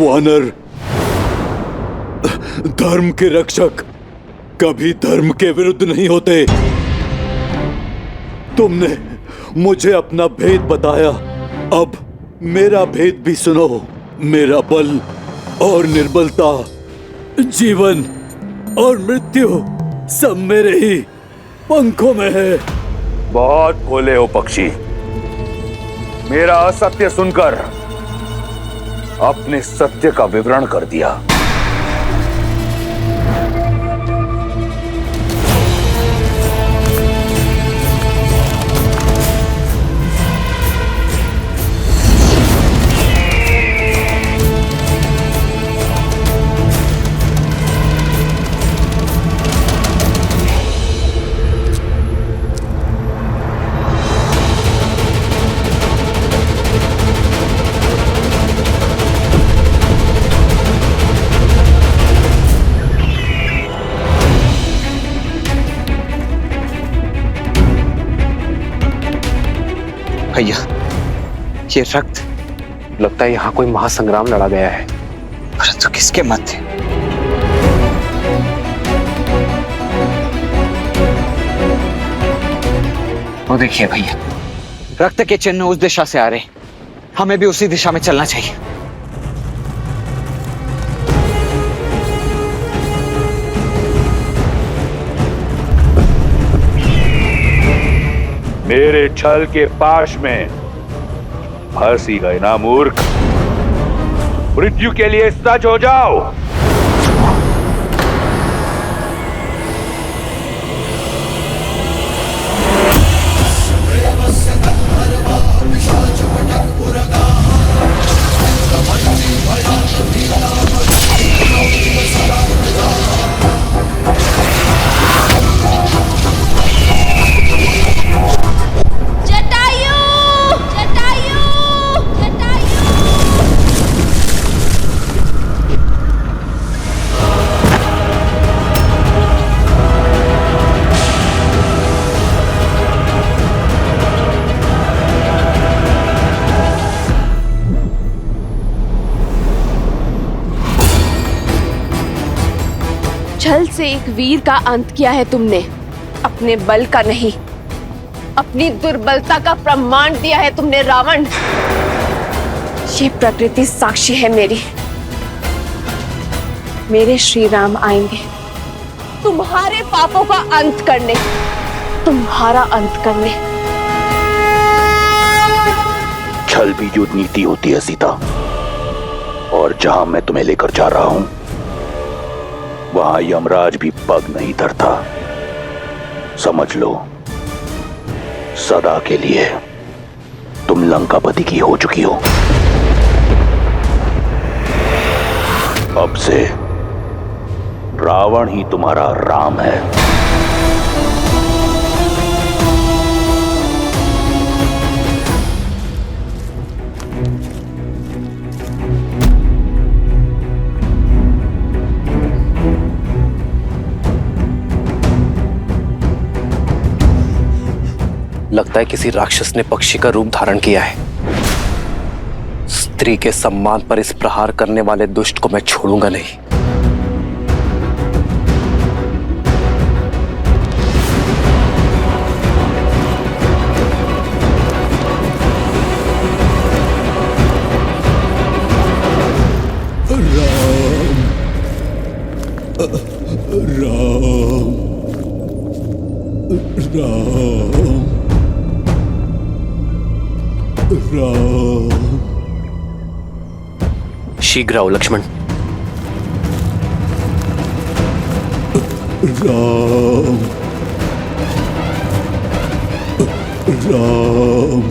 वानर, धर्म के रक्षक कभी धर्म के विरुद्ध नहीं होते। तुमने मुझे अपना भेद बताया, अब मेरा भेद भी सुनो। मेरा बल और निर्बलता, जीवन और मृत्यु सब मेरे ही पंखों में है। बहुत भोले हो पक्षी। मेरा असत्य सुनकर अपने सत्य का विवरण कर दिया। भैया, ये रक्त, लगता है यहाँ कोई महासंग्राम लड़ा गया है, परंतु किसके मध्य? वो देखिए भैया, रक्त के चिन्ह उस दिशा से आ रहे, हमें भी उसी दिशा में चलना चाहिए। मेरे छल के पाश में फंसी गए ना मूर्ख। मृत्यु के लिए सच हो जाओ। छल से एक वीर का अंत किया है तुमने, अपने बल का नहीं, अपनी दुर्बलता का प्रमाण दिया है तुमने रावण। ये प्रकृति साक्षी है मेरी। मेरे श्री राम आएंगे तुम्हारे पापों का अंत करने, तुम्हारा अंत करने। छल भी युद्ध नीति होती है सीता, और जहां मैं तुम्हें लेकर जा रहा हूं वहां यमराज भी पग नहीं धरता। समझ लो, सदा के लिए तुम लंकापति की हो चुकी हो। अब से रावण ही तुम्हारा राम है। लगता है किसी राक्षस ने पक्षी का रूप धारण किया है। स्त्री के सम्मान पर इस प्रहार करने वाले दुष्ट को मैं छोड़ूंगा नहीं। शीघ्र आओ लक्ष्मण। राम, राम,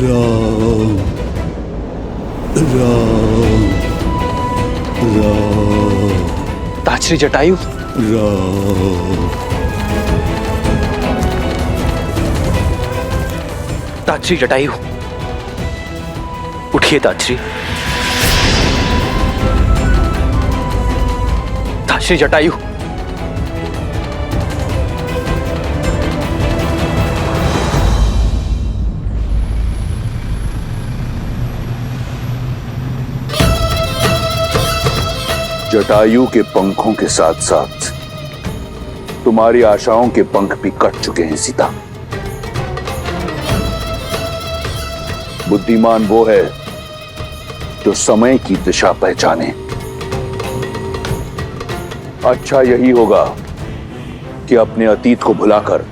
राम, राम, राम। ताछरी जटायु। राम, ताछरी जटायु, उठिए ताछरी। ताछरी जटायु, जटायु के पंखों के साथ साथ तुम्हारी आशाओं के पंख भी कट चुके हैं सीता। बुद्धिमान वो है जो समय की दिशा पहचाने। अच्छा यही होगा कि अपने अतीत को भुलाकर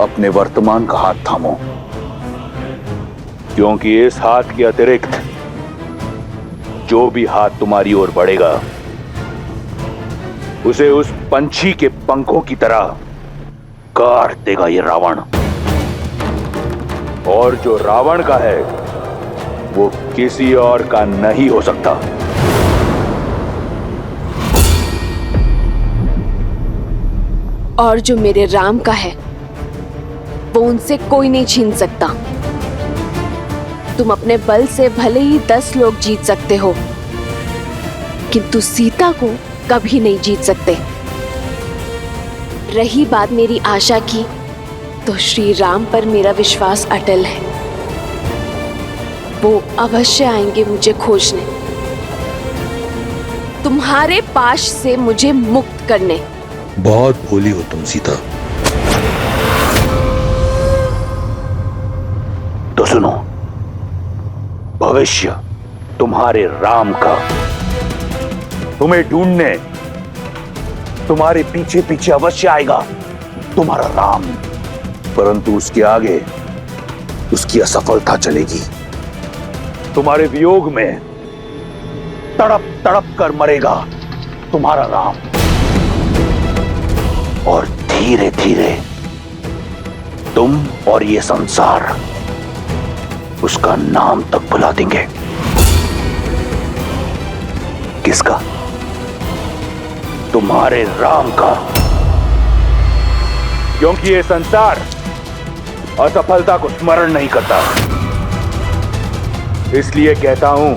अपने वर्तमान का हाथ थामो, क्योंकि इस हाथ के अतिरिक्त जो भी हाथ तुम्हारी ओर बढ़ेगा उसे उस पंछी के पंखों की तरह काट देगा ये रावण। और जो रावण का है वो किसी और का नहीं हो सकता। और जो मेरे राम का है वो उनसे कोई नहीं छीन सकता। तुम अपने बल से भले ही 10 लोग जीत सकते हो, किंतु सीता को कभी नहीं जीत सकते। रही बात मेरी आशा की, तो श्री राम पर मेरा विश्वास अटल है। वो अवश्य आएंगे मुझे खोजने, तुम्हारे पाश से मुझे मुक्त करने। बहुत भोली हो तुम सीता। तो सुनो, भविष्य तुम्हारे राम का तुम्हें ढूंढने तुम्हारे पीछे पीछे अवश्य आएगा तुम्हारा राम, परंतु उसके आगे उसकी असफलता चलेगी। तुम्हारे वियोग में तड़प तड़प कर मरेगा तुम्हारा राम, और धीरे धीरे तुम और ये संसार उसका नाम तक भुला देंगे। किसका? तुम्हारे राम का। क्योंकि ये संसार असफलता को स्मरण नहीं करता। इसलिए कहता हूं,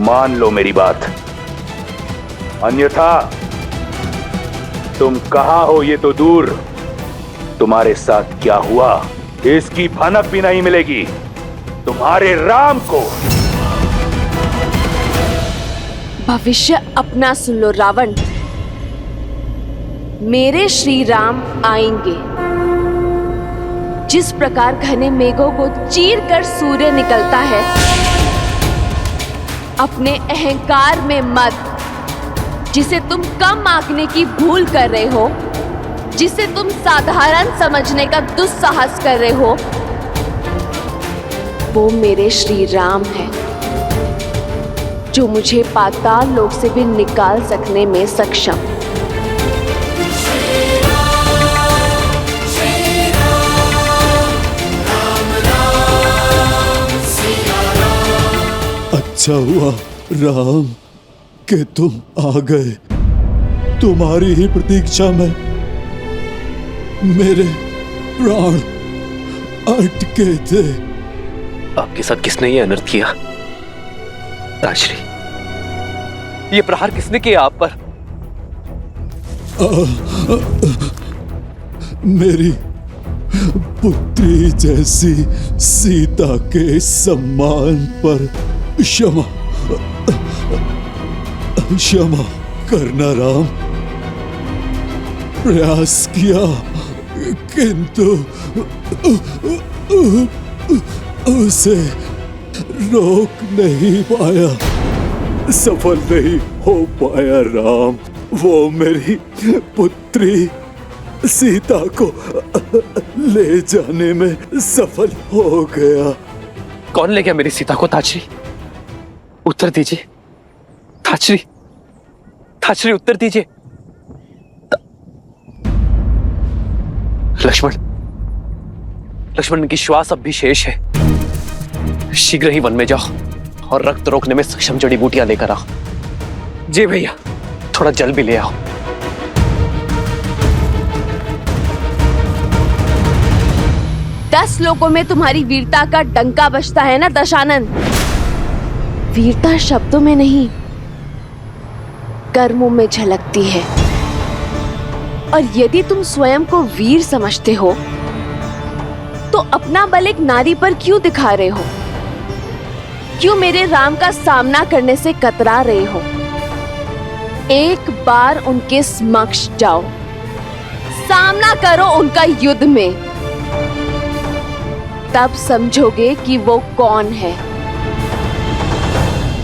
मान लो मेरी बात, अन्यथा तुम कहां हो ये तो दूर, तुम्हारे साथ क्या हुआ इसकी भनक भी नहीं मिलेगी तुम्हारे राम को। भविष्य अपना सुन लो रावण। मेरे श्री राम आएंगे। जिस प्रकार घने मेघों को चीर कर सूर्य निकलता है, अपने अहंकार में मत, जिसे तुम कम आंकने की भूल कर रहे हो, जिसे तुम साधारण समझने का दुस्साहस कर रहे हो, वो मेरे श्री राम है, जो मुझे पाताल लोक से भी निकाल सकने में सक्षम। अच्छा हुआ राम कि तुम आ गए। तुम्हारी ही प्रतीक्षा में मेरे प्राण अटके थे। आपके साथ किसने ये अनर्थ किया? ताश्री, ये प्रहार किसने किया आप पर? मेरी पुत्री जैसी सीता के सम्मान पर क्षमा करना राम। प्रयास किया किंतु उसे रोक नहीं पाया, सफल नहीं हो पाया राम। वो मेरी पुत्री सीता को ले जाने में सफल हो गया। कौन ले गया मेरी सीता को? ताश्री, उत्तर दीजिए। ताश्री, ताश्री, उत्तर दीजिए। लक्ष्मण, लक्ष्मण की श्वास अब भी शेष है। शीघ्र ही वन में जाओ और रक्त रोकने में सक्षम जड़ी बूटियां लेकर आओ। जी भैया, थोड़ा जल भी ले आओ। दस लोगों में तुम्हारी वीरता का डंका बजता है ना दशानन? वीरता शब्दों में नहीं, कर्मों में झलकती है। और यदि तुम स्वयं को वीर समझते हो, तो अपना बल एक नारी पर क्यों दिखा रहे हो? क्यों मेरे राम का सामना करने से कतरा रहे हो? एक बार उनके समक्ष जाओ, सामना करो उनका युद्ध में, तब समझोगे कि वो कौन है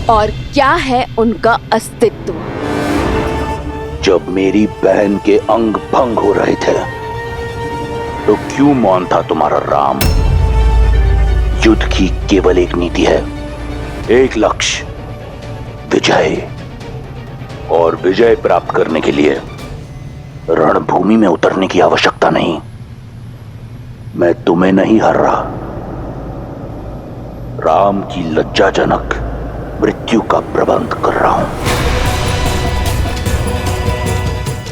और क्या है उनका अस्तित्व। जब मेरी बहन के अंग भंग हो रहे थे तो क्यों मौन था तुम्हारा राम? युद्ध की केवल एक नीति है, एक लक्ष्य, विजय। और विजय प्राप्त करने के लिए रणभूमि में उतरने की आवश्यकता नहीं। मैं तुम्हें नहीं हर रहा, राम की लज्जाजनक मृत्यु का प्रबंध कर रहा हूं।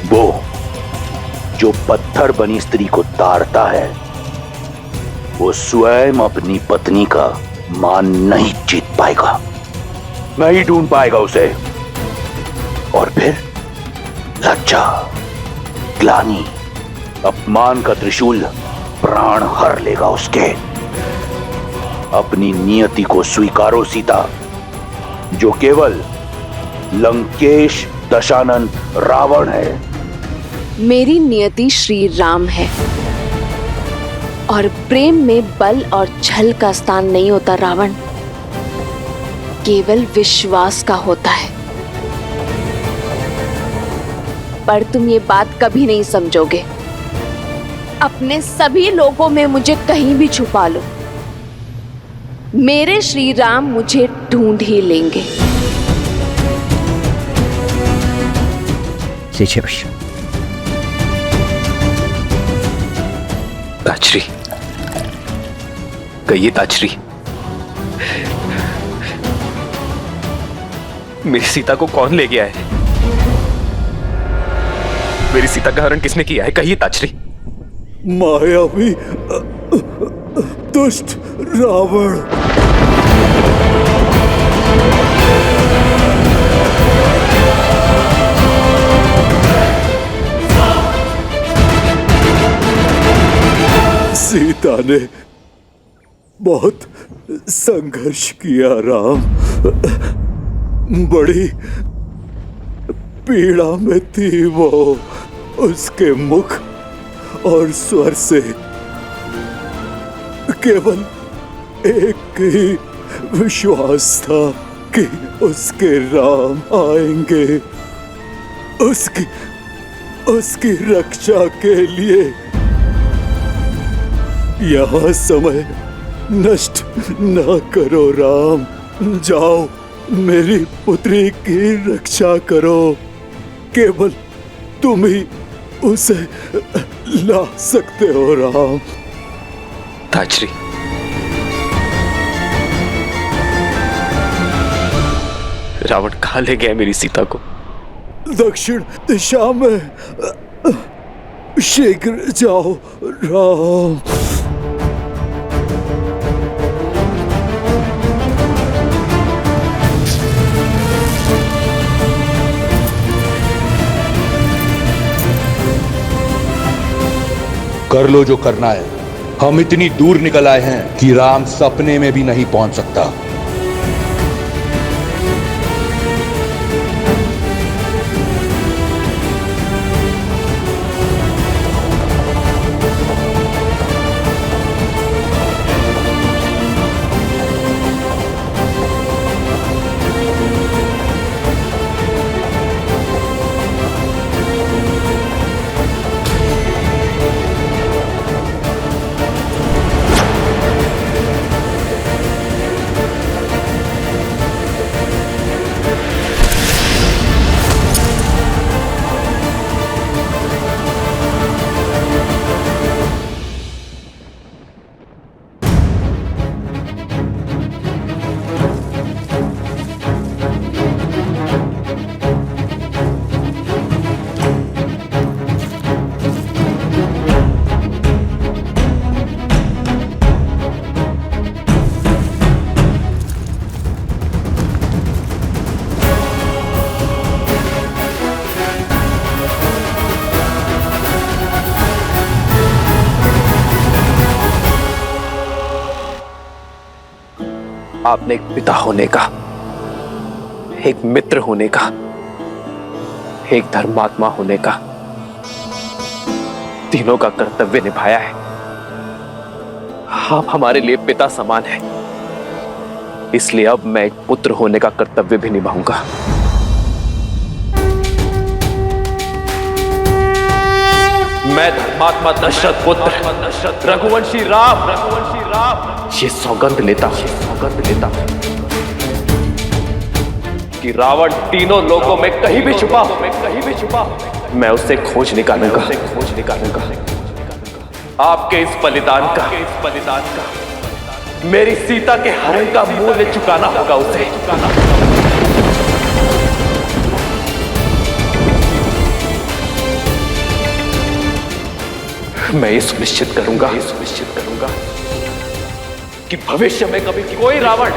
वो जो पत्थर बनी स्त्री को ताड़ता है, वो स्वयं अपनी पत्नी का मान नहीं जीत पाएगा, नहीं ढूंढ पाएगा उसे। और फिर लज्जा, ग्लानि, अपमान का त्रिशूल प्राण हर लेगा उसके। अपनी नियति को स्वीकारो सीता, जो केवल लंकेश दशानन रावण है। मेरी नियति श्री राम है और प्रेम में बल और छल का स्थान नहीं होता रावण, केवल विश्वास का होता है। पर तुम ये बात कभी नहीं समझोगे। अपने सभी लोगों में मुझे कहीं भी छुपा लो, मेरे श्री राम मुझे ढूंढ ही लेंगे। ताचरी, कहिए ताचरी, मेरी सीता को कौन ले गया है? मेरी सीता का हरण किसने किया है? कहिए ताचरी। मायावी दुष्ट रावण। सीता ने बहुत संघर्ष किया राम, बड़ी पीड़ा में थी वो। उसके मुख और स्वर से केवल एक ही विश्वास था कि उसके राम आएंगे, उसकी रक्षा के लिए। यहाँ समय नष्ट न करो राम, जाओ मेरी पुत्री की रक्षा करो। केवल तुम ही उसे ला सकते हो राम। ताचरी, रावण कहाँ ले गया मेरी सीता को? दक्षिण दिशा में, शीघ्र जाओ राम। कर लो जो करना है। हम इतनी दूर निकल आए हैं कि राम सपने में भी नहीं पहुंच सकता। आपने एक पिता होने का, एक मित्र होने का, एक धर्मात्मा होने का, तीनों का कर्तव्य निभाया है। आप हमारे लिए पिता समान हैं, इसलिए अब मैं एक पुत्र होने का कर्तव्य भी निभाऊंगा। मैं धर्मात्मा दशरथ पुत्र रघुवंशी राम ये सौगंध लेता हूं कि रावण तीनों लोकों में कहीं भी छुपा हो, मैं उसे खोज निकालूंगा। आपके इस बलिदान का मेरी सीता के हरण का मूल्य चुकाना होगा उसे। मैं ये सुनिश्चित करूंगा कि भविष्य में कभी कोई रावण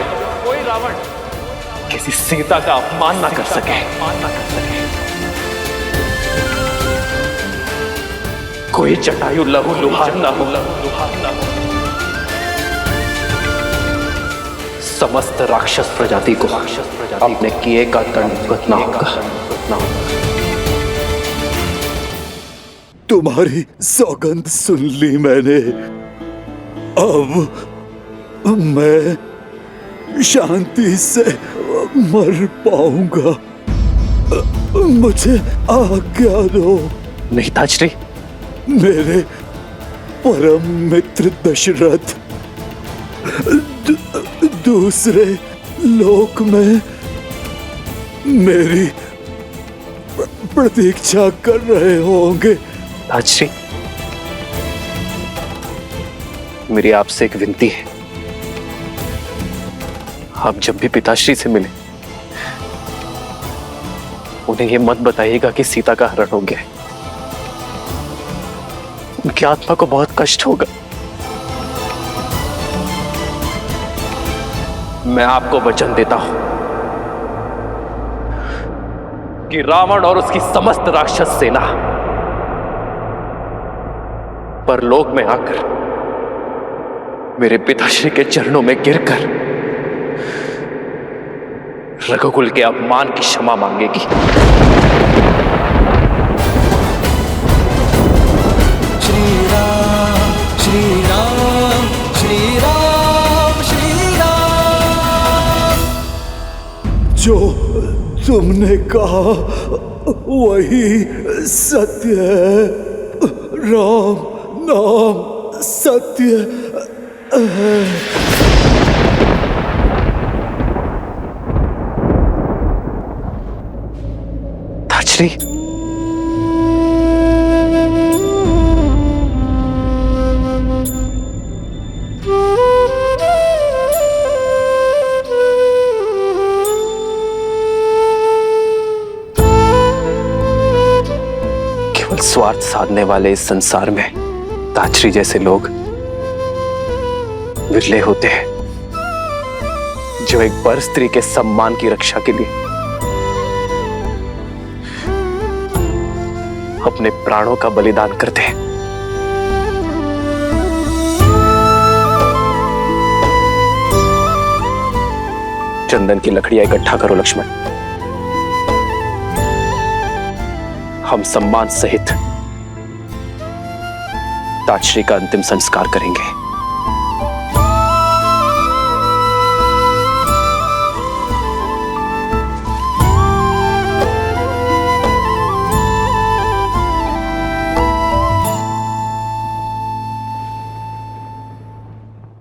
किसी सीता का अपमान ना कर सके। कोई जटायु लहू लुहार ना हो। समस्त राक्षस प्रजाति को अपने किए का दंड भुगतना होगा। तुम्हारी सौगंध सुन ली मैंने। अब मैं शांति से मर पाऊंगा। मुझे आज्ञा दो। नहीं ताजरी, मेरे परम मित्र दशरथ दूसरे लोक में मेरी प्रतीक्षा कर रहे होंगे। ताजरी, मेरी आपसे एक विनती है। आप जब भी पिताश्री से मिले उन्हें यह मत बताइएगा कि सीता का हरण हो गया है। उनकी आत्मा को बहुत कष्ट होगा। मैं आपको वचन देता हूं कि रावण और उसकी समस्त राक्षस सेना परलोक में आकर मेरे पिताश्री के चरणों में गिरकर रघुकुल के अपमान की क्षमा मांगेगी। श्री राम श्री राम श्री राम श्री राम। जो तुमने कहा वही सत्य है। राम नाम सत्य है। ताजरी, केवल स्वार्थ साधने वाले इस संसार में ताजरी जैसे लोग विरले होते हैं, जो एक पर स्त्री के सम्मान की रक्षा के लिए अपने प्राणों का बलिदान करते हैं। चंदन की लकड़ियां इकट्ठा करो लक्ष्मण। हम सम्मान सहित ताजश्री का अंतिम संस्कार करेंगे।